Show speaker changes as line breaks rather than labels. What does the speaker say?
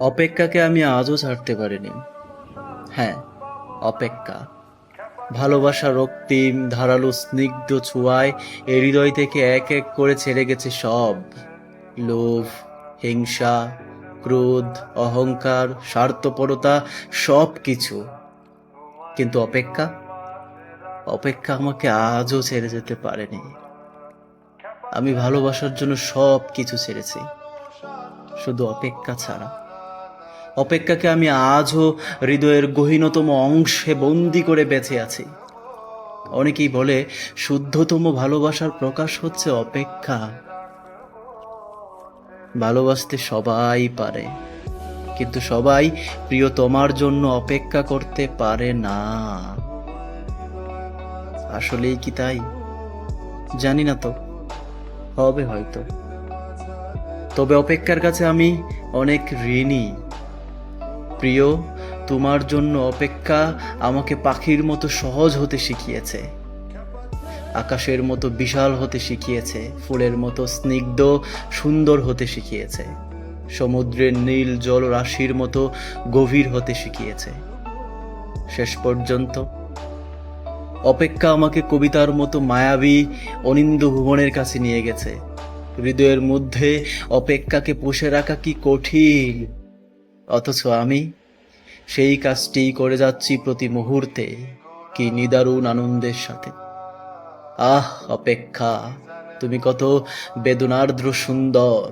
অপেক্ষাকে আমি আজও ছাড়তে পারিনি। হ্যাঁ, অপেক্ষা। ভালোবাসা রক্তিম ধারালো স্নিগ্ধ ছোঁয়ায় এ হৃদয় থেকে এক এক করে ছেড়ে গেছে সব। লোভ, হিংসা, ক্রোধ, অহংকার, স্বার্থপরতা, সব কিছু। কিন্তু অপেক্ষা, অপেক্ষা আমাকে আজও ছেড়ে যেতে পারেনি। আমি ভালোবাসার জন্য সব কিছু ছেড়েছি, শুধু অপেক্ষা ছাড়া। অপেক্ষাকে আমি আজও হৃদয়ের গহীনতম অংশে বন্দি করে বেঁচে আছি। অনেকেই বলে শুদ্ধতম ভালোবাসার প্রকাশ হচ্ছে অপেক্ষা। ভালোবাসতে সবাই পারে, কিন্তু সবাই প্রিয়তমার জন্য অপেক্ষা করতে পারে না। আসলেই কি তাই? জানি না তো, হবে হয়তো। তবে অপেক্ষার কাছে আমি অনেক ঋণী। প্রিয়, তোমার জন্য অপেক্ষা আমাকে পাখির মতো সহজ হতে শিখিয়েছে, আকাশের মতো বিশাল হতে শিখিয়েছে, ফুলের মতো স্নিগ্ধ সুন্দর হতে শিখিয়েছে, সমুদ্রের নীল জল রাশির মতো গভীর হতে শিখিয়েছে। শেষ পর্যন্ত অপেক্ষা আমাকে কবিতার মতো মায়াবী অনিন্দ্য ভুবনের কাছে নিয়ে গেছে। হৃদয়ের মধ্যে অপেক্ষাকে পুষে রাখা কি কঠিন, অথচ আমি সেই কাজটিই করে যাচ্ছি প্রতি মুহূর্তে, কি নিদারুণ আনন্দের সাথে। আহ অপেক্ষা, তুমি কত বেদনার্দ্র সুন্দর।